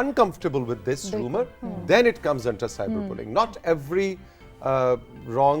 uncomfortable with this rumor, then it comes under cyberbullying. Not every wrong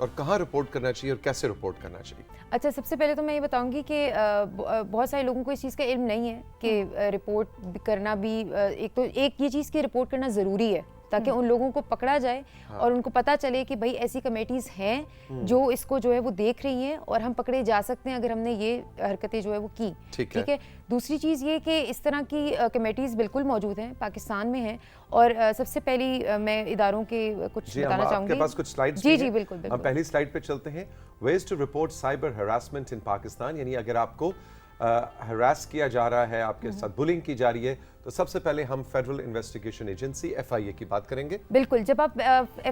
اور کہاں report کرنا چاہیے اور کیسے رپورٹ کرنا چاہیے؟ اچھا، سب سے پہلے تو میں یہ بتاؤں گی کہ بہت سارے لوگوں کو اس چیز کا علم نہیں ہے کہ رپورٹ کرنا بھی ایک یہ چیز کی رپورٹ کرنا ضروری ہے تاکہ ان لوگوں کو پکڑا جائے اور ان کو پتہ چلے کہ بھائی ایسی کمیٹیز ہیں جو اس کو جو ہے وہ دیکھ رہی ہیں اور ہم پکڑے جا سکتے ہیں اگر ہم نے یہ حرکتیں جو ہے وہ کی. ٹھیک ہے. دوسری چیز یہ کہ اس طرح کی کمیٹیز بالکل موجود ہیں پاکستان میں ہیں اور سب سے پہلی میں اداروں کے کچھ بتانا چاہوں گی. آپ کے پاس کچھ سلائیڈز جی جی بالکل. ہم پہلی سلائیڈ پہ چلتے ہیں. Ways to report cyber harassment in Pakistan, یعنی اگر آپ کو ہراس کیا جا رہا ہے، آپ کے ساتھ بلنگ کی جا رہی ہے، تو سب سے پہلے ہم فیڈرل انویسٹیگیشن ایجنسی FIA کی بات کریں گے. بالکل. جب آپ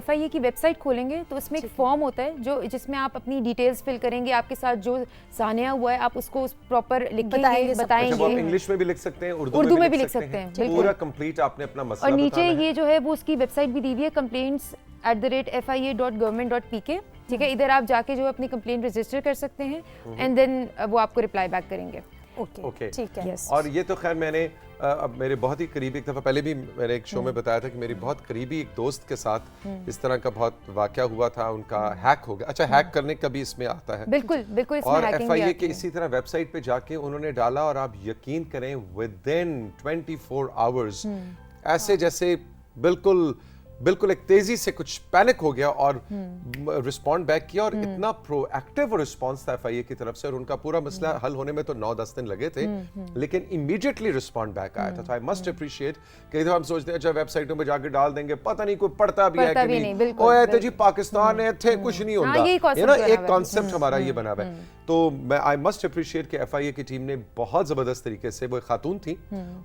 FIA کی ویب سائٹ کھولیں گے تو اس میں ایک فارم ہوتا ہے جس میں آپ اپنی ڈیٹیلز فل کریں گے. آپ کے ساتھ جو سانحہ ہوا ہے آپ اس کو پراپر لکھیں گے، بتائیں گے. آپ انگلش میں بھی لکھ سکتے ہیں، اردو میں بھی لکھ سکتے ہیں. پورا کمپلیٹ آپ نے اپنا مسئلہ اور نیچے یہ جو ہے وہ اس کی ویب سائٹ بھی دی ہوئی ہے complaints@fia.government.pk. ٹھیک ہے. ادھر آپ جا کے جو اپنی کمپلین رجسٹر کر سکتے ہیں اینڈ دین وہ آپ کو رپلائی بیک کریں گے. اوکے ٹھیک ہے. اور یہ تو خیر میں نے اب میرے بہت ہی قریبی، ایک دفعہ پہلے بھی میں نے ایک شو میں بتایا تھا کہ میری بہت قریبی ایک دوست کے ساتھ اس طرح کا بہت واقعہ ہوا تھا. ان کا ہیک ہو گیا. اچھا، ہیک کرنے کا بھی اس میں آتا ہے. بالکل بالکل. اور FIA کے اسی طرح ویب سائٹ پہ جا کے انہوں نے ڈالا اور آپ یقین کریں ودن 24 آورز ایسے جیسے بالکل ایک تیزی سے کچھ پینک ہو گیا اور رسپونڈ بیک کیا اور اتنا پرو ایکٹیو رسپانس تھا FIA کی طرف سے اور ان کا پورا مسئلہ حل ہونے میں تو 9-10 دن لگے تھے لیکن امیڈیٹلی رسپونڈ بیک آیا تھا. تو آئی مسٹ اپریشیٹ کہ ہم سوچتے ہیں اچھا ویب سائٹوں پہ جا کے ڈال دیں گے، پتہ نہیں کوئی پڑھتا بھی ہے کہ نہیں، اوے تھے جی پاکستان ہے تھے کچھ نہیں ہوتا. ایک کانسیپٹ ہمارا یہ بنا ہوا ہے. تو میں آئی مسٹ اپریشیٹ کہ FIA کی ٹیم نے بہت زبردست طریقے سے، وہ خاتون تھیں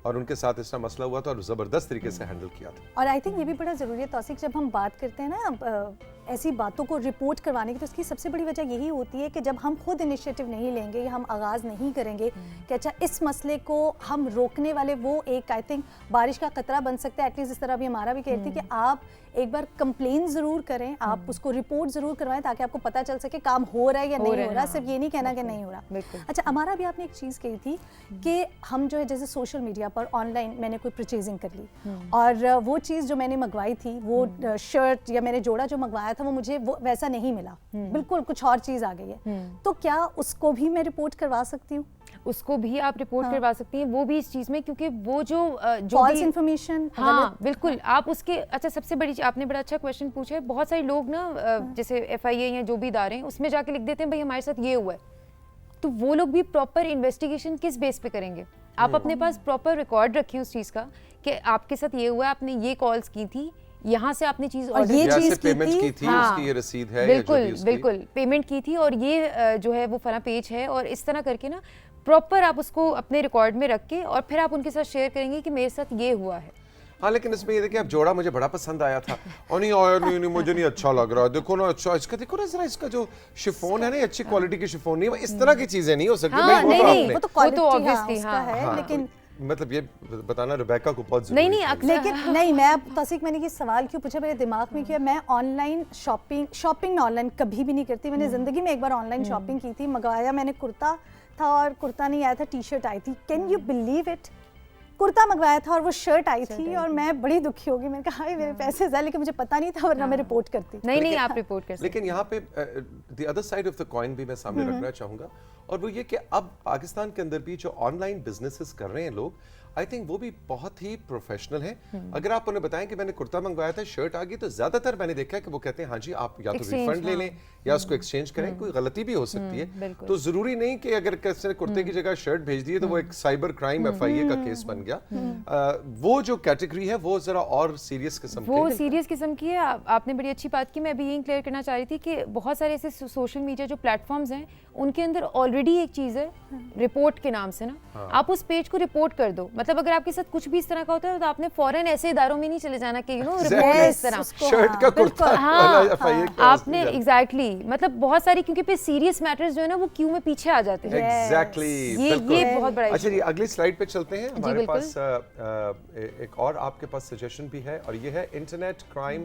اور ان کے ساتھ اس طرح مسئلہ ہوا تھا اور زبردست طریقے سے ہینڈل کیا تھا. اور آئی تھنک یہ بھی بڑا ضروری ہے توثیق، جب ہم بات کرتے ہیں نا ایسی باتوں کو رپورٹ کروانے کی، تو اس کی سب سے بڑی وجہ یہی ہوتی ہے کہ جب ہم خود انیشیٹو نہیں لیں گے یا ہم آغاز نہیں کریں گے کہ اچھا اس مسئلے کو ہم روکنے والے، وہ ایک آئی تھنک بارش کا قطرہ بن سکتا ہے. ایٹ لیسٹ اس طرح بھی ہمارا بھی کہتی ہے کہ آپ ایک بار کمپلین ضرور کریں، آپ اس کو رپورٹ ضرور کروائیں تاکہ آپ کو پتہ چل سکے کام ہو رہا ہے یا نہیں ہو رہا. صرف یہ نہیں کہنا کہ نہیں ہو رہا. اچھا ہمارا بھی آپ نے ایک چیز کہی تھی کہ ہم جو ہے جیسے social media per on line میں نے کوئی پرچیزنگ کر لی اور وہ چیز جو میں نے منگوائی تھی، وہ شرٹ یا میں نے جوڑا جو منگوایا تھا وہ مجھے ویسا نہیں ملا، بالکل کچھ اور چیز آ گئی ہے، تو کیا اس کو بھی میں رپورٹ کروا سکتی ہوں؟ اس کو بھی آپ رپورٹ کروا سکتی ہیں، وہ بھی اس چیز میں، کیونکہ وہ جو فالس انفارمیشن. ہاں بالکل. آپ اس کے اچھا سب سے بڑی آپ نے بڑا اچھا کویشچن پوچھا ہے. بہت سارے لوگ نا جیسے FIA یا جو بھی ادارے ہیں اس میں جا کے لکھ دیتے ہیں بھائی ہمارے ساتھ یہ ہوا ہے، تو وہ لوگ بھی پراپر انویسٹیگیشن کس بیس پہ کریں گے؟ آپ اپنے پاس پراپر ریکارڈ رکھیں اس چیز کا کہ آپ کے ساتھ یہ ہوا ہے، آپ نے یہ کالز کی تھی، یہاں سے آپ نے چیز پیمنٹ کی تھی، اس کی یہ رسید ہے، بالکل پیمنٹ کی تھی اور یہ جو ہے وہ فلاں پیج ہے، اور اس طرح کر کے نا پراپر آپ اس کو اپنے ریکارڈ میں رکھ کے اور پھر آپ ان کے ساتھ شیئر کریں گے کہ میرے ساتھ یہ ہوا ہے. ہاں لیکن اس میں یہ دیکھیں اب جوڑا مجھے بڑا پسند آیا تھا اور نہیں آیا، نہیں مجھے نہیں اچھا لگ رہا، دیکھو نا اچھا اس کا، دیکھو نا ذرا اس کا جو شفون ہے نا اچھی کوالٹی کی شفون نہیں، اس طرح کی چیزیں نہیں ہو سکتی. وہ تو کوالٹی ہے لیکن مطلب یہ بتانا ریبیکا کو بہت ضروری ہے. لیکن نہیں، میں اب توثیق میں نے یہ سوال کیوں پوچھا میرے دماغ میں کیا، میں آن لائن شاپنگ میں آن لائن کبھی بھی نہیں کرتی. میں نے زندگی میں ایک بار آن لائن شاپنگ کی تھی، منگوایا میں نے کرتا تھا اور کرتا نہیں آیا تھا، ٹی شرٹ آئی تھی. Can you believe it? کرتا منگوایا تھا اور وہ شرٹ آئی تھی اور میں بڑی دکھی ہوگی. میں نے کہا میرے پیسے ضائع، لیکن مجھے پتا نہیں تھا ورنہ میں رپورٹ کرتی. نہیں آپ رپورٹ کر سکتے. لیکن یہاں پہ the other side of the coin بھی میں سامنے رکھنا چاہوں گا، اور وہ یہ کہ اب پاکستان کے اندر بھی جو آن لائن بزنسز کر رہے ہیں لوگ، آئی تھنک وہ بھی بہت ہی پروفیشنل ہیں. اگر آپ انہیں بتائیں کہ میں نے کرتا منگوایا تھا، شرٹ آ گئی، تو زیادہ تر میں نے دیکھا ہے کہ وہ کہتے ہیں ہاں جی آپ یا تو ریفنڈ لے لیں یا اس کو ایکسچینج کریں. کوئی غلطی بھی ہو سکتی ہے، تو ضروری نہیں کہ اگر کسی نے کرتے کی جگہ شرٹ بھیج دی ہے تو وہ ایک سائبر کرائم FIA کا کیس بن گیا. وہ جو کیٹیگری ہے وہ ذرا اور سیریس قسم کی ہے. آپ نے بڑی اچھی بات کی. میں ابھی یہی کلیئر کرنا چاہ رہی تھی کہ بہت سارے ایسے سوشل میڈیا جو پلیٹ فارمز ہیں ان کے اندر آلریڈی ایک چیز ہے رپورٹ کے نام سے نا، آپ اس پیج کو رپورٹ کر دو. مطلب اگر آپ کے ساتھ کچھ بھی اس طرح کا ہوتا ہے تو آپ نے فوراً ایسے اداروں میں نہیں چلے جانا کہ رپورٹ اس طرح. آپ نے ایگزیکٹلی مطلب بہت ساری، کیونکہ پھر سیریس میٹرز جو ہے نا وہ کیو میں پیچھے آ جاتے ہیں. یہ بہت بڑا. اچھا جی اگلی سلائیڈ پہ چلتے ہیں. ہمارے پاس ایک اور آپ کے پاس سجیشن بھی ہے اور یہ ہے انٹرنیٹ کرائم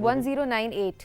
1098,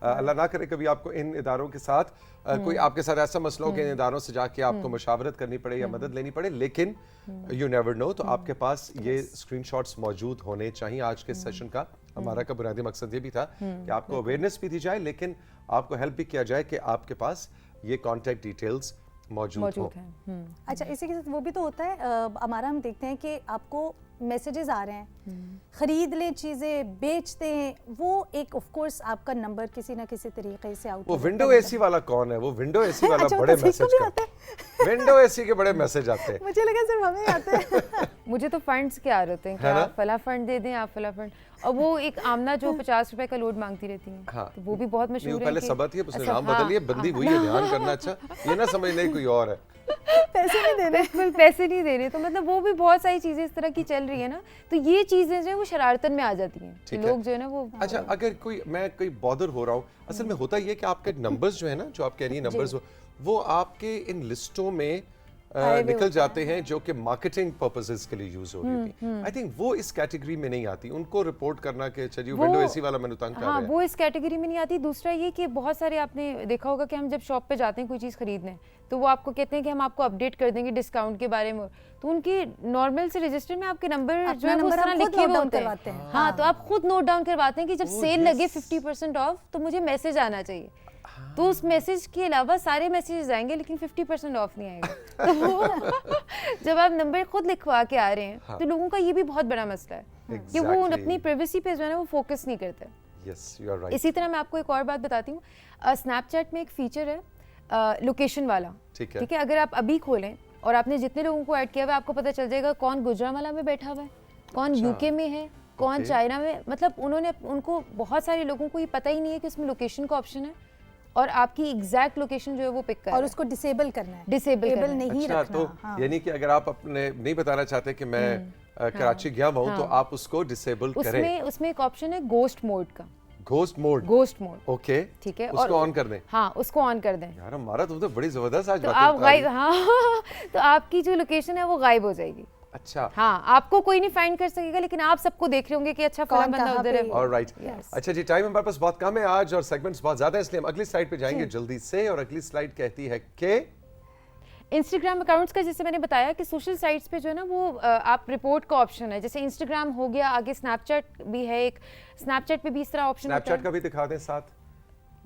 اللہ نہ کرے کبھی آپ کو ان اداروں کے ساتھ کوئی آپ کے ساتھ ایسا مسئلہ ہو کہ ان اداروں سے جا کے آپ کو مشاورت کرنی پڑے یا مدد لینی پڑے, لیکن یو نیور نو. تو آپ کے پاس یہ اسکرین شاٹس موجود ہونے چاہیے. آج کے سیشن کا ہمارا کا بنیادی مقصد یہ بھی تھا کہ آپ کو اویئرنیس بھی دی جائے, لیکن آپ کو ہیلپ بھی کیا جائے کہ آپ کے پاس یہ کانٹیکٹ ڈیٹیلز موجود ہیں. اچھا, اسی کے ساتھ وہ بھی تو ہوتا ہے ہمارا, ہم دیکھتے ہیں کہ آپ کو میسیجز آ رہے ہیں, خرید لیں چیزیں, بیچتے ہیں, وہ ایک آف کورس آپ کا نمبر کسی نہ کسی طریقے سے آؤٹ. وہ ونڈو اے سی والا کون ہے؟ وہ ونڈو اے سی والا بڑے میسج کرتا ہے, ونڈو اے سی کے بڑے میسج آتے ہیں. مجھے لگا صرف ہمیں آتے ہیں. مجھے تو فنڈز کے آ رہے ہوتے ہیں کہ آپ فلاں فنڈ دے دیں, آپ فلاں فنڈ, اور وہ ایک آمنہ جو 50 روپے کا لوڈ مانگتی رہتی ہیں, تو وہ بھی بہت مشہور ہے. پہلے سبت ہے, اس نے نام بدل لیا, بندی ہوئی ہے, دھیان کرنا. اچھا, یہ نہ سمجھ لیں کوئی اور ہے, پیسے نہیں دے رہے. بالکل پیسے نہیں دے رہے. تو مطلب وہ بھی بہت ساری چیزیں اس طرح کی چل رہی ہیں نا, تو یہ چیزیں جو ہے وہ شرارتن میں آ جاتی ہیں. لوگ جو ہے نا وہ, اچھا اگر میں کوئی بادر ہو رہا ہوں, اصل میں ہوتا یہ کہ آپ کے نمبرز جو ہے نا, جو آپ کہہ رہی ہیں نمبرز, وہ آپ کے ان لسٹوں میں نکل جاتے ہیں جو کہ مارکیٹنگ پرپسز کے لیے یوز ہو رہی تھی. آئی تھنک وہ اس کیٹیگری میں نہیں آتی, ان کو رپورٹ کرنا کہ اچھا جی ونڈو اے سی والا میں نے تنگ کر رہا ہے. وہ اس کیٹیگری میں نہیں آتی. دوسرا یہ کہ بہت سارے آپ نے دیکھا ہوگا کہ ہم جب شاپ پہ جاتے ہیں کوئی چیز خریدنے, تو وہ آپ کو کہتے ہیں کہ ہم آپ کو اپڈیٹ کر دیں گے ڈسکاؤنٹ کے بارے میں, تو ان کی نارمل سے رجسٹر میں آپ کے نمبر جو ہے وہ طرح لکھے ہوئے ہوتے ہیں. ہاں, تو آپ خود نوٹ ڈاؤن کرواتے ہیں کہ جب سیل لگے 50% آف تو مجھے میسج آنا چاہیے. تو اس میسج کے علاوہ سارے میسیجز آئیں گے لیکن 50% آف نہیں آئے گا. جب آپ نمبر خود لکھوا کے آ رہے ہیں تو لوگوں کا یہ بھی بہت بڑا مسئلہ ہے کہ وہ اپنی پرائیویسی پہ جو ہے نا وہ فوکس نہیں کرتے. اسی طرح میں آپ کو ایک اور بات بتاتی ہوں, اسنیپ چیٹ میں ایک فیچر ہے لوکیشن والا, ٹھیک ہے, اگر آپ ابھی کھولیں اور آپ نے جتنے لوگوں کو ایڈ کیا ہوا ہے, آپ کو پتہ چل جائے گا کون گجرانوالہ میں بیٹھا ہوا ہے, کون یو کے میں ہے, کون چائنا میں. مطلب انہوں نے, ان کو بہت سارے لوگوں کو یہ پتہ ہی نہیں ہے کہ اس میں لوکیشن کا آپشن ہے, اور آپ کی ایگزیکٹ لوکیشن جو ہے وہ پک کرنا ہے اور اس کو ڈسیبل کرنا ہے, ڈسیبل نہیں رکھنا. تو یعنی کہ اگر آپ اپنے نہیں بتانا چاہتے کہ میں کراچی گیا ہوں تو آپ اس کو ڈسیبل کریں. اس میں ایک آپشن ہے گوسٹ موڈ کا. گوسٹ موڈ, اوکے, ٹھیک ہے, اس کو آن کر دیں. ہاں, اس کو آن کر دیں. یار ہمارا تو بڑی زبردست آج بات ہے. آپ غائب, ہاں, تو آپ کی جو لوکیشن ہے وہ غائب ہو جائے گی. اچھا, ہاں, آپ کو کوئی نہیں فائنڈ کر سکے گا, لیکن آپ سب کو دیکھ رہے ہوں گے کہ اچھا فلاں بندہ ادھر ہے. آلرائٹ. اچھا جی, ٹائم ہمارے پاس بہت کم ہے آج اور سیگمنٹس بہت زیادہ ہیں, اس لیے ہم اگلی سلائیڈ پہ جائیں گے جلدی سے. اور اگلی سلائیڈ کہتی ہے کہ انسٹاگرام اکاؤنٹس کا, جیسے میں نے بتایا کہ سوشل سائٹس پہ جو ہے نا وہ آپ رپورٹ کا آپشن ہے, جیسے انسٹاگرام ہو گیا, آگے اسنیپ چیٹ بھی ہے ایک, اسنیپ چیٹ پہ بھی اس طرح آپشن اسنیپ چیٹ کا بھی دکھا دیں ساتھ.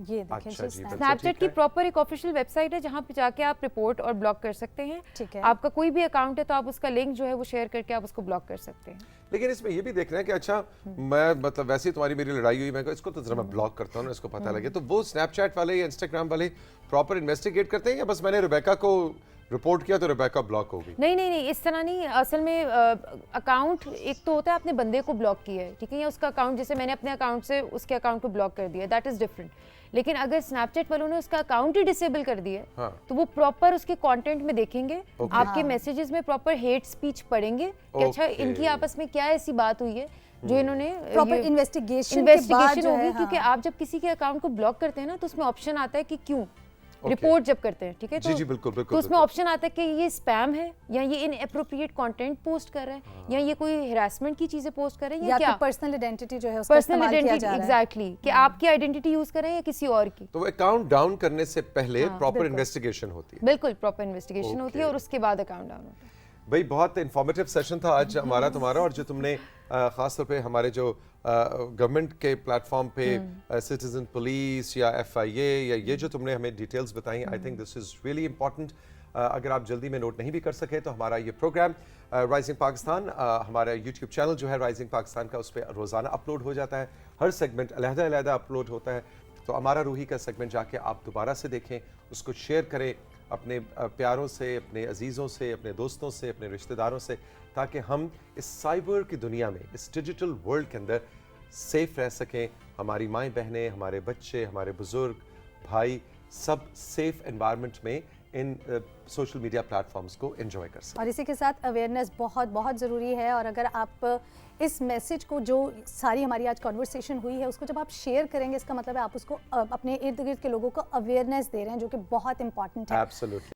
یہ دیکھیں, اسنیپ چیٹ کی پراپر ایک آفیشیل ویب سائٹ ہے جہاں پہ جا کے آپ رپورٹ اور بلاک کر سکتے ہیں. آپ کا کوئی بھی اکاؤنٹ ہے تو آپ اس کا لنک جو ہے وہ شیئر کر کے آپ اس کو بلاک کر سکتے ہیں. لیکن اس میں یہ بھی دیکھنا ہے کہ اچھا میں مطلب ویسے ہی تمہاری میری لڑائی ہوئی, میں اس کو تو ذرا میں بلاک کرتا ہوں نا, اس کو پتہ لگے. تو وہ اسنیپ چیٹ والے یا انسٹاگرام والے پراپر انویسٹیگیٹ کرتے ہیں یا بس میں نے ریبیکا کو رپورٹ کیا تو ریبیکا بلاک ہو گئی؟ نہیں, اس طرح نہیں. اصل میں اکاؤنٹ ایک تو ہوتا ہے آپ نے بندے کو بلاک کیا ہے, ٹھیک ہے, یا اس کا اکاؤنٹ, جیسے میں نے اپنے اکاؤنٹ سے اس کے اکاؤنٹ کو بلاک کر دیا, دیٹ از ڈفرنٹ. لیکن اگر اسنیپ چیٹ والوں نے اس کا اکاؤنٹ ہی ڈسیبل کر دیا ہے تو وہ پراپر اس کے کانٹینٹ میں دیکھیں گے, آپ کے میسیجز میں پراپر ہیٹ سپیچ پڑھیں گے کہ اچھا ان کی آپس میں کیا ایسی بات ہوئی ہے جو انہوں نے پراپر انویسٹیگیشن ہوگی. کیونکہ آپ جب کسی کے اکاؤنٹ کو بلاک کرتے ہیں نا تو اس میں آپشن آتا ہے کہ کیوں, رپورٹ جب کرتے ہیں, ٹھیک ہے, تو اس میں آپشن آتا ہے کہ یہ اسپیم ہے یا یہ ان اپروپریٹ کنٹینٹ پوسٹ کر رہا ہے یا یہ کوئی ہراسمنٹ کی چیزیں پوسٹ کر رہے ہیں یا کیا پرسنل آئیڈینٹی جو ہے اس کا استعمال کیا جا رہا ہے. ایگزیکٹلی, کہ آپ کی آئیڈینٹی یوز کر رہے ہیں یا کسی اور کی. تو اکاؤنٹ ڈاؤن کرنے سے پہلے پراپر انویسٹیگیشن ہوتی ہے. بالکل پراپر انویسٹیگیشن ہوتی ہے اور اس کے بعد اکاؤنٹ ڈاؤن ہوتا ہے. بھائی بہت انفارمیٹیو سیشن تھا آج ہمارا تمہارا, اور جو تم نے خاص طور پہ ہمارے جو گورنمنٹ کے پلیٹ فارم پہ سٹیزن پولیس یا ایف آئی اے یا یہ جو تم نے ہمیں ڈیٹیلز بتائیں, I think this is really important. اگر آپ جلدی میں نوٹ نہیں بھی کر سکے تو ہمارا یہ پروگرام رائزنگ پاکستان, ہمارا یوٹیوب چینل جو ہے رائزنگ پاکستان کا, اس پہ روزانہ اپلوڈ ہو جاتا ہے, ہر سیگمنٹ علیحدہ اپلوڈ ہوتا ہے. تو ہمارا روحی کا سیگمنٹ جا کے آپ دوبارہ سے دیکھیں, اس کو شیئر کریں اپنے پیاروں سے, اپنے عزیزوں سے, اپنے دوستوں سے, اپنے رشتہ داروں سے, تاکہ ہم اس سائبر کی دنیا میں, اس ڈیجیٹل ورلڈ کے اندر سیف رہ سکیں. ہماری مائیں بہنیں, ہمارے بچے, ہمارے بزرگ, بھائی, سب سیف انوائرمنٹ میں ان سوشل میڈیا پلیٹ فارمز کو انجوائے کر سکیں. اور اسی کے ساتھ اویئرنیس بہت بہت ضروری ہے. اور اگر آپ اس میسج کو, جو ساری ہماری آج کنورسیشن ہوئی ہے, اس کو جب آپ شیئر کریں گے, اس کا مطلب ہے آپ اس کو اپنے ارد گرد کے لوگوں کو اویئرنیس دے رہے ہیں, جو کہ بہت امپورٹنٹ ہے. ایبسلیوٹلی.